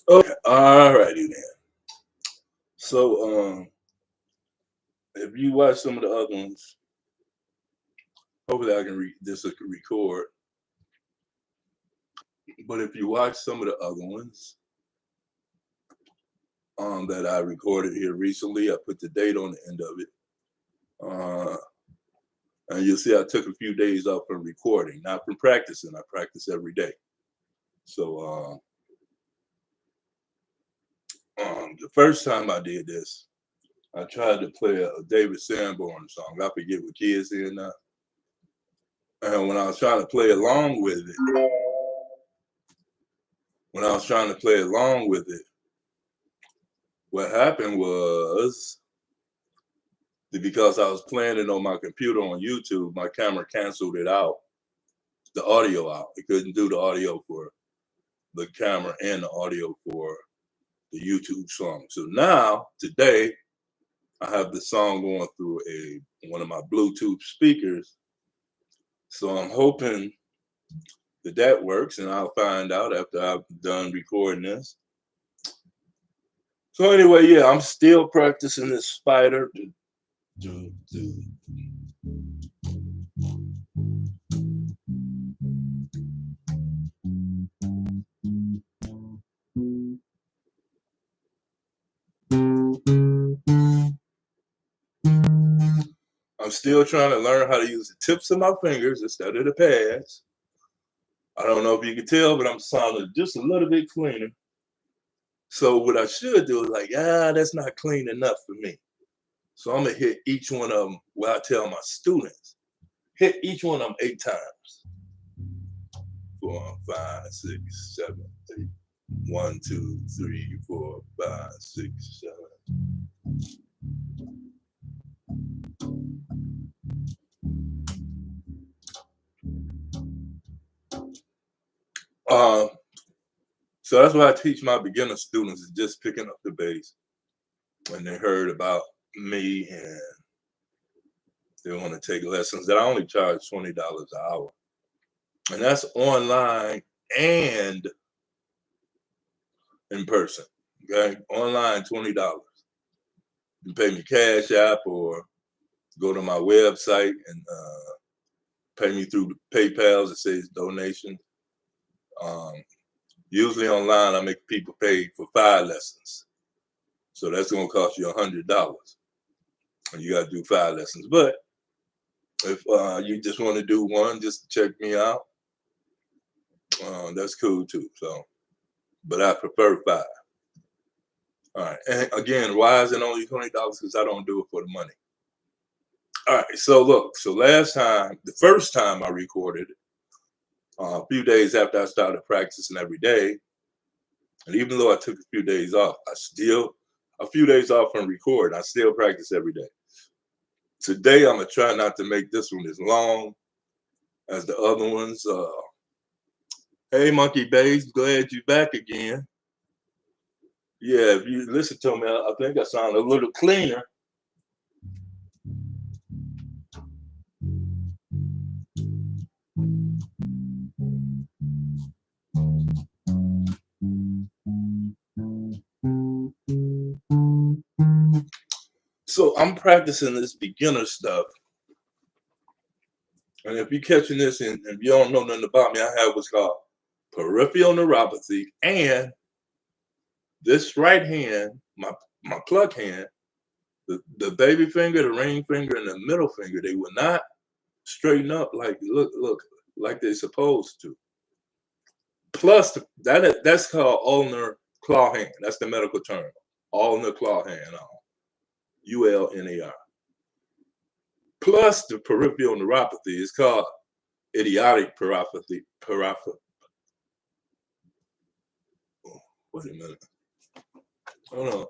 Okay, alrighty then. So, if you watch some of the other ones, hopefully I can this will record. But if you watch some of the other ones that I recorded here recently, I put the date on the end of it. And you'll see I took a few days off from recording, not from practicing. I practice every day. So the first time I did this, I tried to play a David Sanborn song. I forget what key it's in now. And when I was trying to play along with it, what happened was because I was playing it on my computer on YouTube, my camera canceled it out, the audio out. It couldn't do the audio for the camera and the audio for the YouTube song. So now, today, I have the song going through one of my Bluetooth speakers. So I'm hoping that works, and I'll find out after I've done recording this. So anyway, yeah, I'm still practicing this spider. I'm still trying to learn how to use the tips of my fingers instead of the pads. I don't know if you can tell, but I'm sounding just a little bit cleaner. So what I should do is like, that's not clean enough for me. So I'm gonna hit each one of them. Well, I tell my students, hit each one of them 8 times. 4, 5, 6, 7, 8. 1, 2, 3, 4, 5, 6, 7. So that's what I teach my beginner students, is just picking up the bass. When they heard about me and they want to take lessons, that I only charge $20 an hour. And that's online and in person. Okay, online $20. You can pay me Cash App or go to my website and pay me through PayPal. It says donation. Usually online, I make people pay for 5 lessons, so that's going to cost you $100, and you got to do 5 lessons. But if you just want to do one, just to check me out, that's cool too. So, but I prefer 5. All right. And again, why is it only $20? Because I don't do it for the money. All right. So look. So the first time I recorded, a few days after I started practicing every day, and even though I took a few days off, a few days off from recording, I still practice every day. Today, I'm gonna try not to make this one as long as the other ones. Hey, Monkey Bass, glad you're back again. Yeah, if you listen to me, I think I sound a little cleaner. So I'm practicing this beginner stuff. And if you're catching this and if you don't know nothing about me, I have what's called peripheral neuropathy. And this right hand, my pluck hand, the baby finger, the ring finger, and the middle finger, they will not straighten up like look like they're supposed to. Plus, that's called ulnar claw hand. That's the medical term. Ulnar claw hand. ULNAR. Plus, the peripheral neuropathy is called idiotic neuropathy. Oh, wait a minute. Hold on.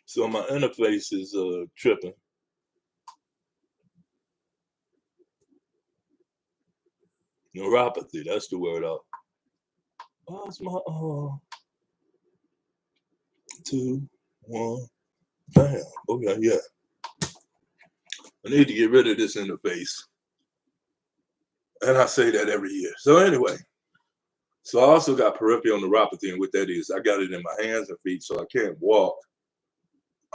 So my interface is tripping. Neuropathy. That's the word out. What's my 2, 1, bam. Okay, yeah. I need to get rid of this interface. And I say that every year. So anyway, So I also got peripheral neuropathy, and what that is, I got it in my hands and feet, so I can't walk.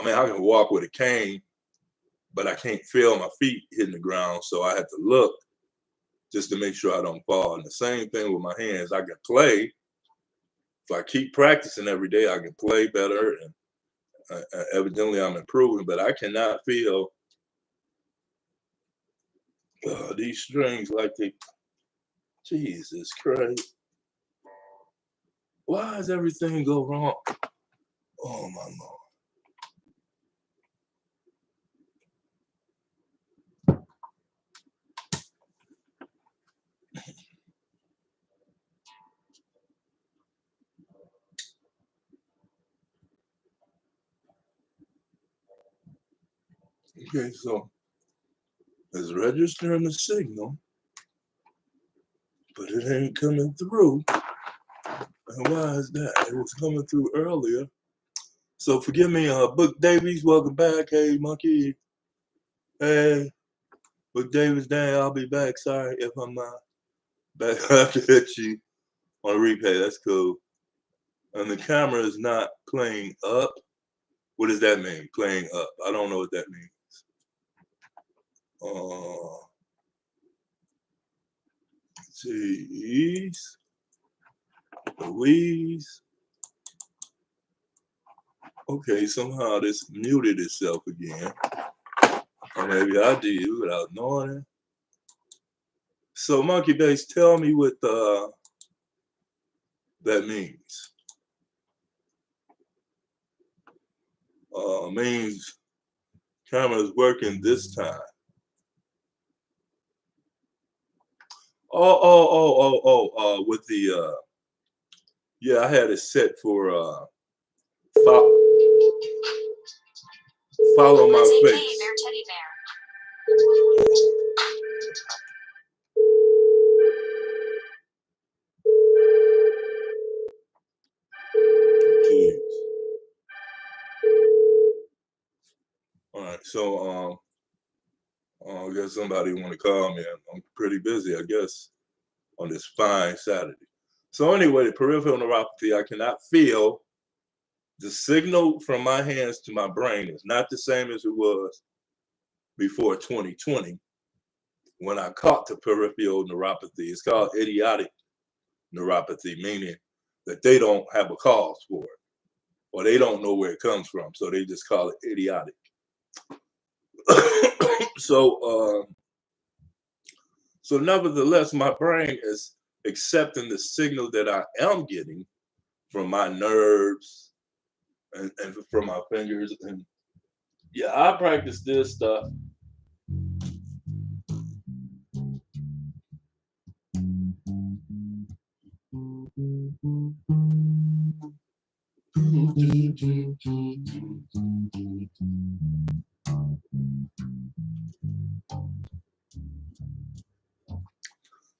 I mean, I can walk with a cane, but I can't feel my feet hitting the ground, so I have to look just to make sure I don't fall. And the same thing with my hands. I can play. If I keep practicing every day, I can play better, and evidently I'm improving, but I cannot feel these strings like they, Jesus Christ. Why does everything go wrong? Oh my Lord. Okay, so it's registering the signal, but it ain't coming through. And why is that? It was coming through earlier. So forgive me, Book Davies, welcome back. Hey, Monkey. Hey, Book Davies, dang, I'll be back. Sorry if I'm not back. I have to hit you on a replay. That's cool. And the camera is not playing up. What does that mean? Playing up. I don't know what that means. Jeez. Louise. Okay, somehow this muted itself again. Or maybe I did without knowing it. So Monkey Base, tell me what that means. Means camera is working this time. With the yeah, I had it set for follow my face. Teddy bear. Jeez. All right, so I guess somebody want to call me. I'm pretty busy, I guess, on this fine Saturday. So anyway, the peripheral neuropathy, I cannot feel the signal from my hands to my brain is not the same as it was before 2020 when I caught the peripheral neuropathy. It's called idiotic neuropathy, meaning that they don't have a cause for it or they don't know where it comes from. So they just call it idiotic. So nevertheless, my brain is accepting the signal that I am getting from my nerves and from my fingers. And yeah, I practice this stuff.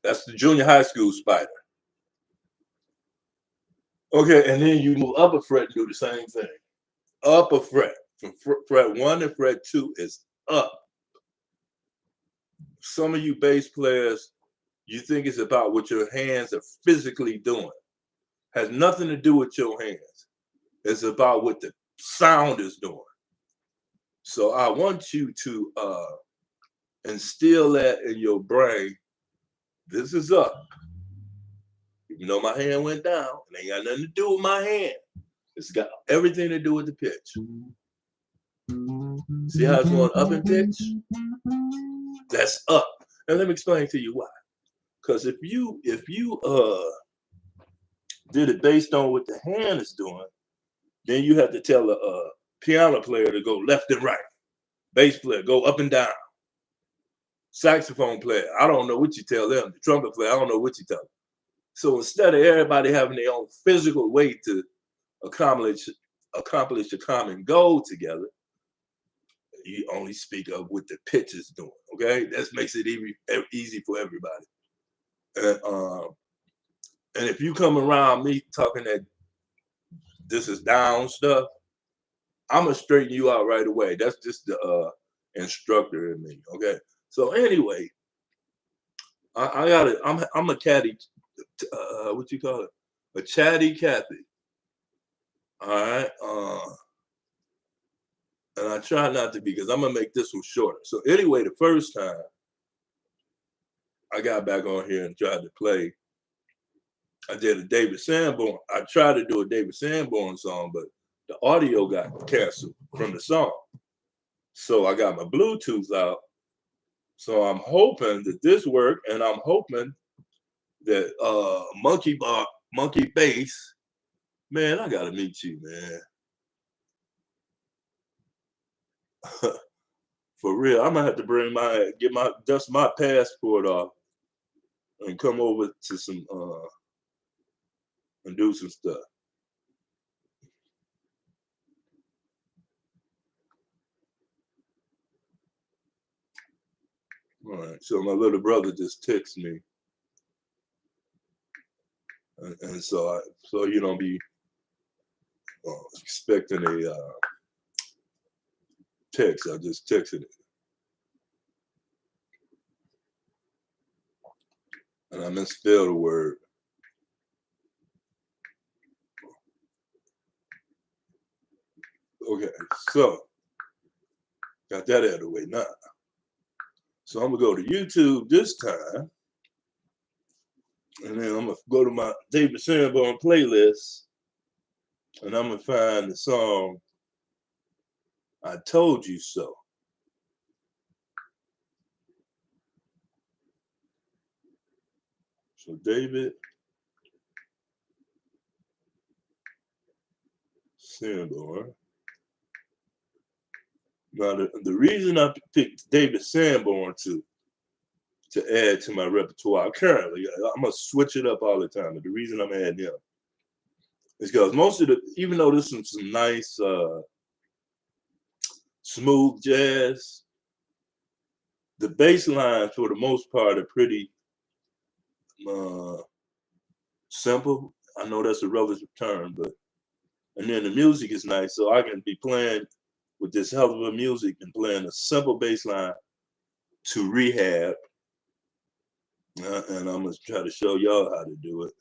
That's the junior high school spider. Okay, and then you move up a fret and do the same thing. Up a fret. From fret 1 to fret 2 is up. Some of you bass players, you think it's about what your hands are physically doing. Has nothing to do with your hands. It's about what the sound is doing. So I want you to instill that in your brain. This is up. Even though my hand went down, it ain't got nothing to do with my hand. It's got everything to do with the pitch. See how it's going up in pitch? That's up. And let me explain to you why. Because if you did it based on what the hand is doing, then you have to tell a piano player to go left and right. Bass player, go up and down. Saxophone player, I don't know what you tell them. The trumpet player, I don't know what you tell them. So instead of everybody having their own physical way to accomplish a common goal together, you only speak of what the pitch is doing. Okay, that makes it easy for everybody. And if you come around me talking that this is down stuff, I'm gonna straighten you out right away. That's just the instructor in me. Okay. So anyway, I got it. I'm a caddy what you call it? A chatty Cathy. All right. And I try not to be, because I'm gonna make this one shorter. So anyway, the first time I got back on here and tried to play, I did a David Sanborn. I tried to do a David Sanborn song, but the audio got canceled from the song. So I got my Bluetooth out. So I'm hoping that this worked, and I'm hoping that Monkey Bass, man, I gotta meet you, man. For real, I'm gonna have to dust my passport off and come over to some and do some stuff. All right, so my little brother just texted me, and so you don't be expecting a text. I just texted it, and I misspelled a word. Okay, so got that out of the way now. So I'm gonna go to YouTube this time, and then I'm gonna go to my David Sanborn playlist, and I'm gonna find the song "I Told You So." So David Sanborn. Now the reason I picked David Sanborn to add to my repertoire currently, I'm gonna switch it up all the time. But the reason I'm adding him is because most of even though this is some nice smooth jazz, the bass lines for the most part are pretty simple. I know that's a relative term, but and then the music is nice, so I can be playing with this hell of a music and playing a simple bass line to rehab, and I'm gonna try to show y'all how to do it.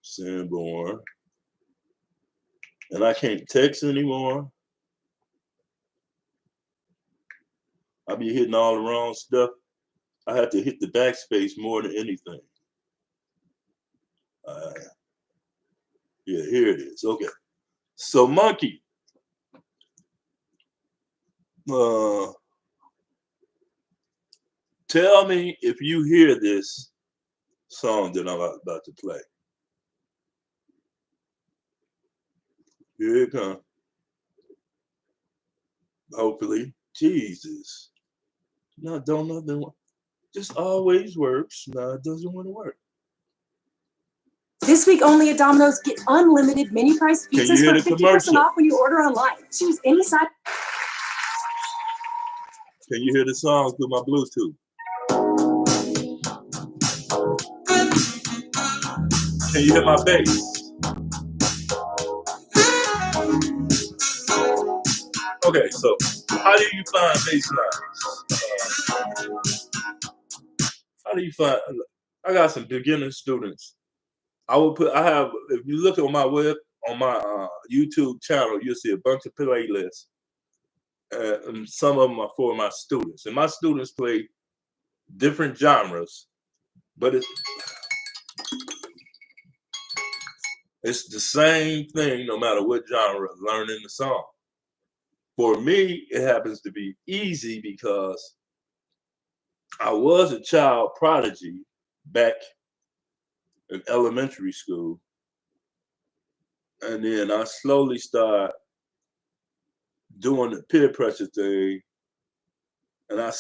Sanborn, and I can't text anymore. I be hitting all the wrong stuff. I have to hit the backspace more than anything. Yeah, here it is. Okay, so Monkey, tell me if you hear this song that I'm about to play. Here it comes. Hopefully, Jesus. No, don't nothing. Just always works. No, it doesn't want to work. This week only at Domino's, get unlimited mini price pizzas for 50% off when you order online. Choose any size. Can you hear the song through my Bluetooth? Can you hear my bass? Okay, so how do you find bass lines? How do you find? I got some beginner students. I have, if you look on my YouTube channel, you'll see a bunch of playlists. And some of them are for my students. And my students play different genres, but it's the same thing no matter what genre, learning the song. For me, it happens to be easy because I was a child prodigy back in elementary school. And then I slowly start doing the peer pressure thing. And I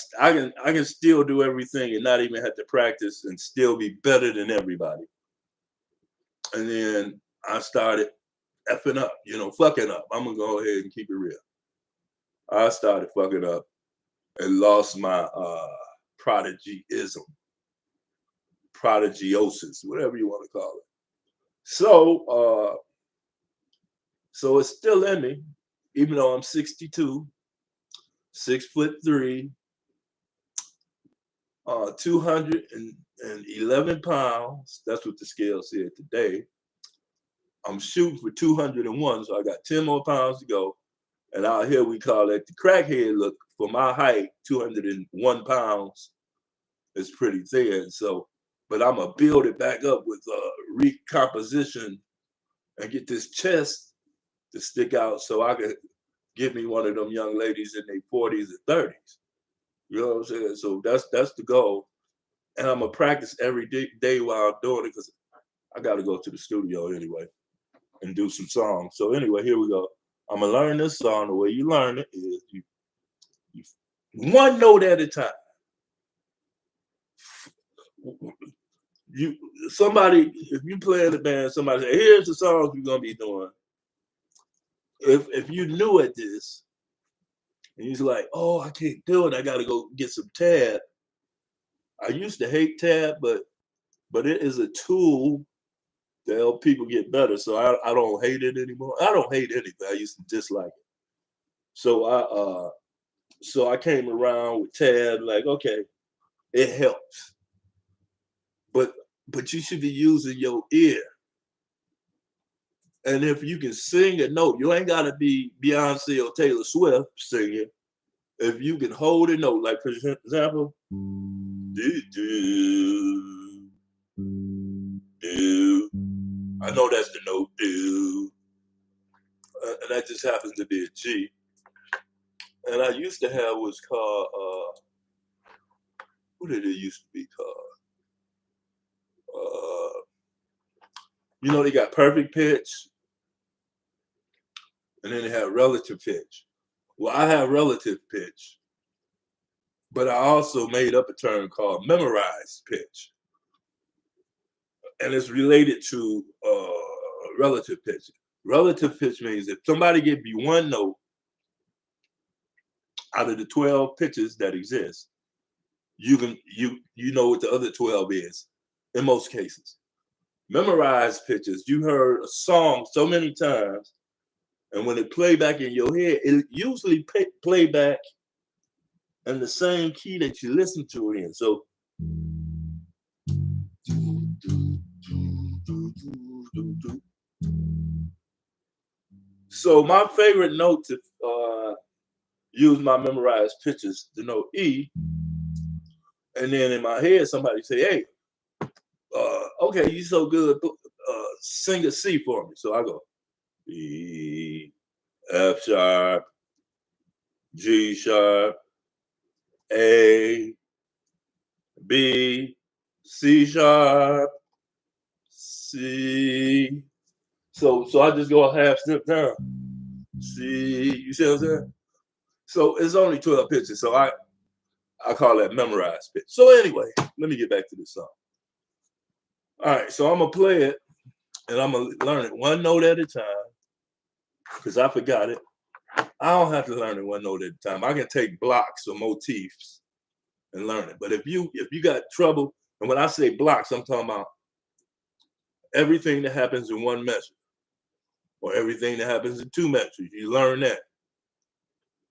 can still do everything and not even have to practice and still be better than everybody. And then I started effing up, fucking up. I'm gonna go ahead and keep it real. I started fucking up and lost my prodigiosis, whatever you want to call it. So it's still in me, even though I'm 62, 6'3". 211 pounds. That's what the scale said today. I'm shooting for 201, so I got 10 more pounds to go. And out here, we call it the crackhead look. For my height, 201 pounds is pretty thin. So, but I'm going to build it back up with recomposition and get this chest to stick out so I could give me one of them young ladies in their 40s and 30s. You know what I'm saying? So that's the goal. And I'm going to practice every day while I'm doing it because I got to go to the studio anyway and do some songs. So anyway, here we go. I'm going to learn this song. The way you learn it is you one note at a time. Somebody, if you play in the band, somebody say, here's the songs we're going to be doing. If you new at this, and he's like, oh, I can't do it. I got to go get some tab. I used to hate tab, but it is a tool to help people get better. So I don't hate it anymore. I don't hate anything. I used to dislike it. So I came around with tab, like, okay, it helps. But you should be using your ear. And if you can sing a note, you ain't gotta be Beyonce or Taylor Swift singing. If you can hold a note, like for example, do, do, do. I know that's the note, do. And that just happens to be a G. And I used to have what's called, what did it used to be called? They got perfect pitch, and then they have relative pitch. Well, I have relative pitch, but I also made up a term called memorized pitch. And it's related to relative pitch. Relative pitch means if somebody gives you one note out of the 12 pitches that exist, you know what the other 12 is in most cases. Memorized pitches, you heard a song so many times, and when it play back in your head, it usually play back in the same key that you listen to it in. So my favorite note to use my memorized pitches, the note E, and then in my head somebody say, hey, okay, you so good, sing a C for me. So I go E, F sharp, G sharp, A, B, C sharp, C. So I just go a half step down. C, you see what I'm saying? So it's only 12 pitches. So I call that memorized pitch. So anyway, let me get back to this song. All right, so I'm gonna play it and I'm gonna learn it one note at a time because I forgot it. I don't have to learn it one note at a time. I can take blocks or motifs and learn it. But if you got trouble, and when I say blocks, I'm talking about everything that happens in one measure or everything that happens in two measures. You learn that.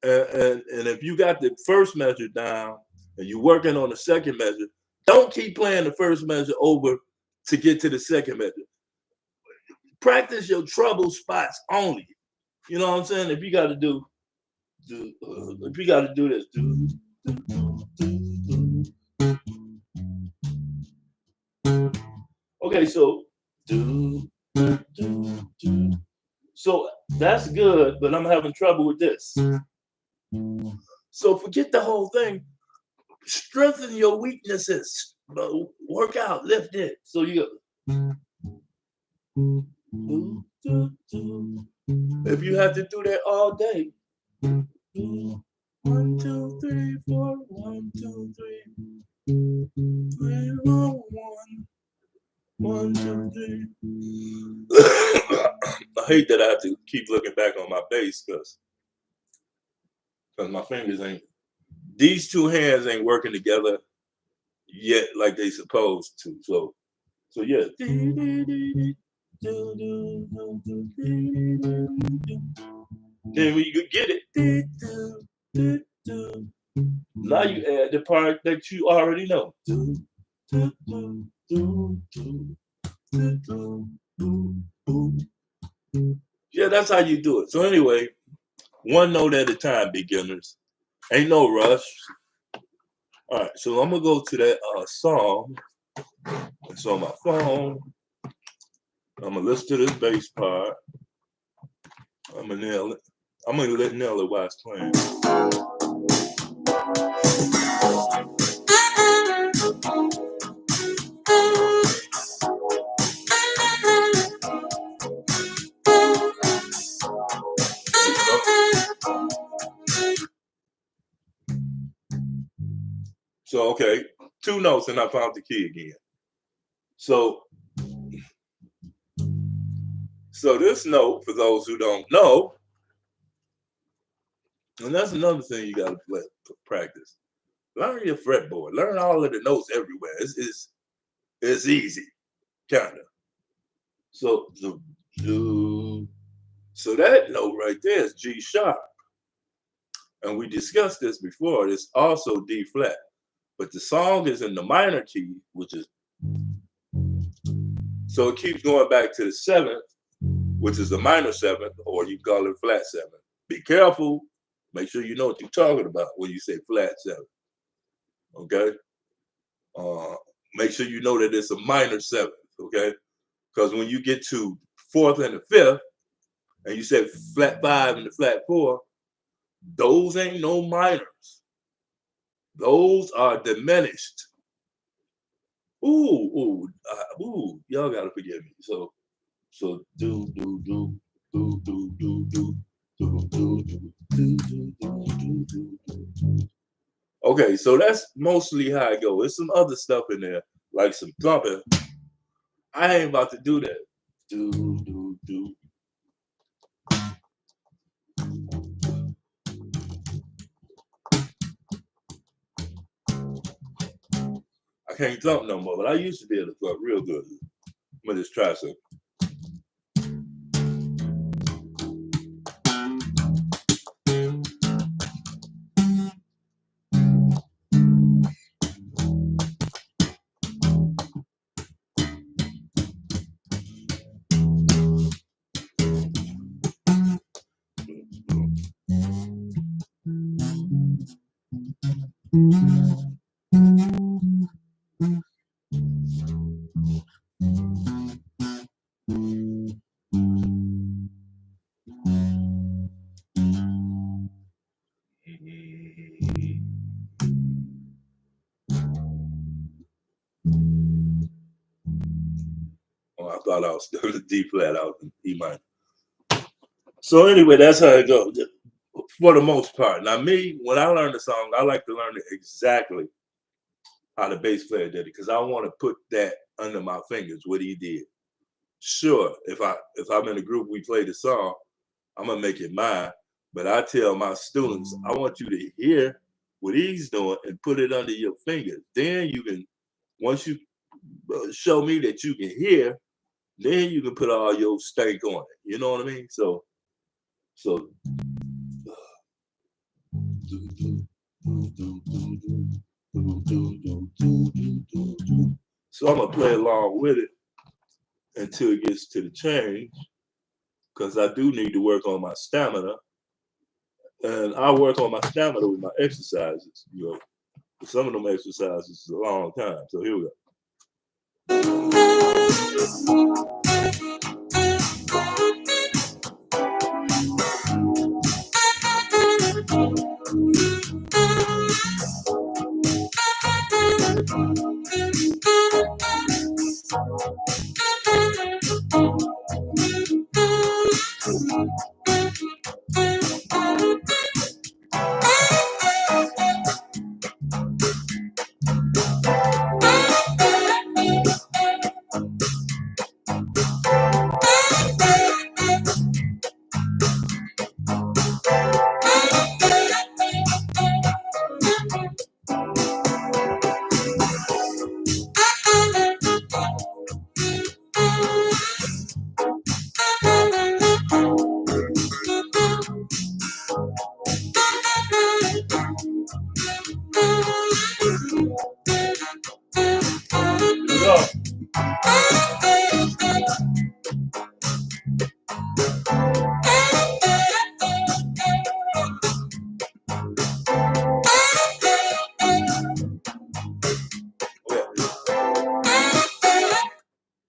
And if you got the first measure down and you're working on the second measure, don't keep playing the first measure over to get to the second measure. Practice your trouble spots only. You know what I'm saying? If you got to do this, okay, so so that's good, but I'm having trouble with this. So forget the whole thing. Strengthen your weaknesses. Work out, lift it. So you go. If you have to do that all day. 1, 2, 3, 4, 1, 2, 3. 1, 1, 2, 3. I hate that I have to keep looking back on my bass because my fingers these two hands ain't working together yet like they supposed to. So yeah. Then when you get it, Now you add the part that you already know. Yeah, that's how you do it. So anyway, one note at a time, beginners. Ain't no rush. All right, so I'm gonna go to that song. It's on my phone. I'm gonna listen to this bass part. I'm gonna nail it. I'm gonna nail it while it's playing. So okay, 2 notes and I found the key again. So this note, for those who don't know, and that's another thing you gotta practice. Learn your fretboard. Learn all of the notes everywhere. It's easy, kinda. So that note right there is G sharp. And we discussed this before. It's also D flat. But the song is in the minor key, which is, so it keeps going back to the 7th, which is the minor 7th, or you call it flat 7th. Be careful. Make sure you know what you're talking about when you say flat 7th. Okay? Make sure you know that it's a minor 7th, okay? Because when you get to 4th and the 5th, and you said flat 5 and the flat 4, those ain't no minors. Those are diminished. Ooh, y'all gotta forgive me. So do. Okay, so that's mostly how I go. There's some other stuff in there, like some thumping. I ain't about to do that. Do. I can't thump no more, but I used to be able to thump real good. I'm gonna just try some. Oh, I thought I was still the D flat out in E minor. So anyway, that's how it goes for the most part. Now me, when I learn the song, I like to learn it exactly how the bass player did it, because I want to put that under my fingers, what he did. Sure, if I'm in a group, we play the song, I'm gonna make it mine. But I tell my students, I want you to hear what he's doing and put it under your fingers. Then you can, once you show me that you can hear, then you can put all your stank on it. You know what I mean? So I'm gonna play along with it until it gets to the change, because I do need to work on my stamina, and I work on my stamina with my exercises. You know, some of them exercises is a long time. So here we go.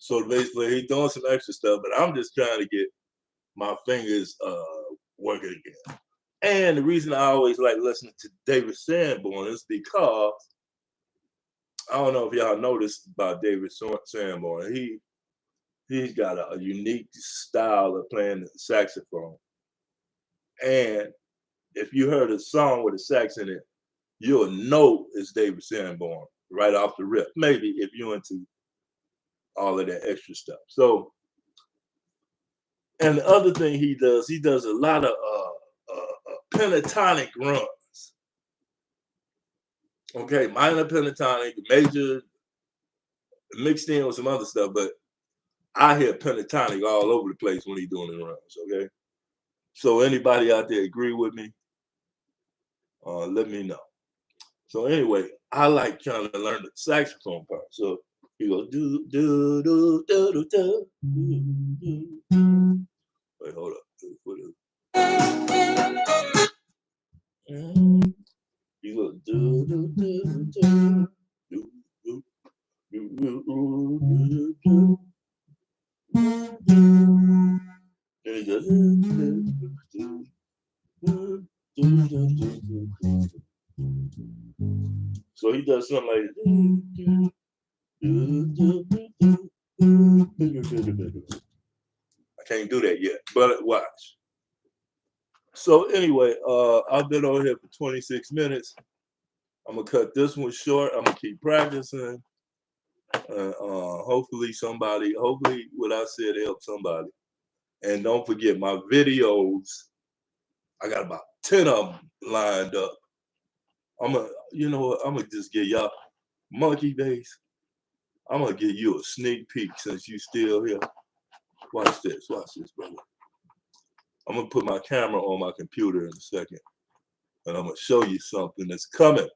So basically, he's doing some extra stuff, but I'm just trying to get my fingers working again. And the reason I always like listening to David Sanborn is because I don't know if y'all noticed about David Sanborn. He's got a unique style of playing the saxophone. And if you heard a song with a sax in it, you'll know it's David Sanborn right off the rip. Maybe if you're into all of that extra stuff. So, and the other thing he does a lot of pentatonic runs. Okay, minor pentatonic, major, mixed in with some other stuff, but I hear pentatonic all over the place when he's doing the runs, okay? So anybody out there agree with me? Let me know. So anyway, I like trying to learn the saxophone part. So he goes do do do do do do do do. Wait, hold up. He goes do do do do do do do do do. And he goes so he does something like I can't do that yet, but watch. So anyway, I've been on here for 26 minutes. I'm gonna cut this one short. I'm gonna keep practicing. Hopefully what I said helped somebody. And don't forget my videos. I got about 10 of them lined up. You know what? I'm gonna just give y'all Monkey Bass. I'm gonna give you a sneak peek since you still here. Watch this, brother. I'm gonna put my camera on my computer in a second, and I'm gonna show you something that's coming.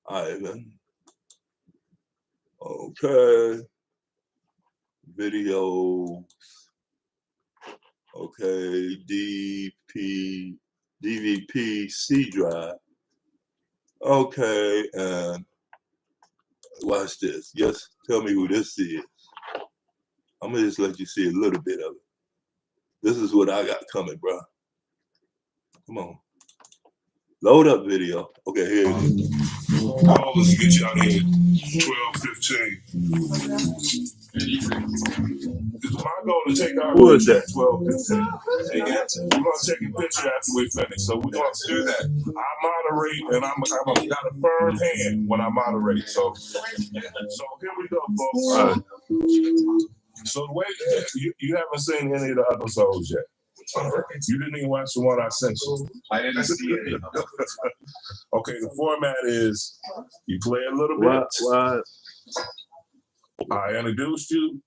Ivan. Okay. Videos. Okay. DVP C drive. Okay, and watch this. Yes, tell me who this is. I'm gonna just let you see a little bit of it. This is what I got coming, bro. Come on. Load up video. Okay, here it is. Oh, let's get you out here. 12:15. It's my goal to take our Who is that? 12:15. We're gonna take a picture after we finish. So we're gonna do that. I moderate, and I'm got a firm hand when I moderate. So here we go, folks. All right. So the way you haven't seen any of the episodes yet. You didn't even watch the one I sent you. I didn't see it. Okay, the format is you play a little bit. What? I introduced you.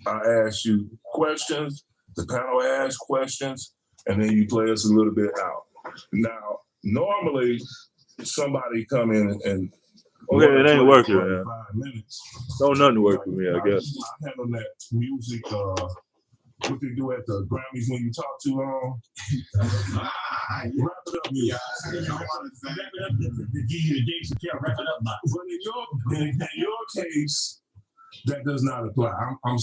I asked you questions. The panel asks questions, and then you play us a little bit out. Now, normally somebody come in and Okay, it ain't working, man. 5 minutes. Don't nothing work for me, I guess. I handle that music. What they do at the Grammys when you talk too long. Wrap it up, you. Wrap it up. Give you the dates and wrap it up now. But in your case, that does not apply. I'm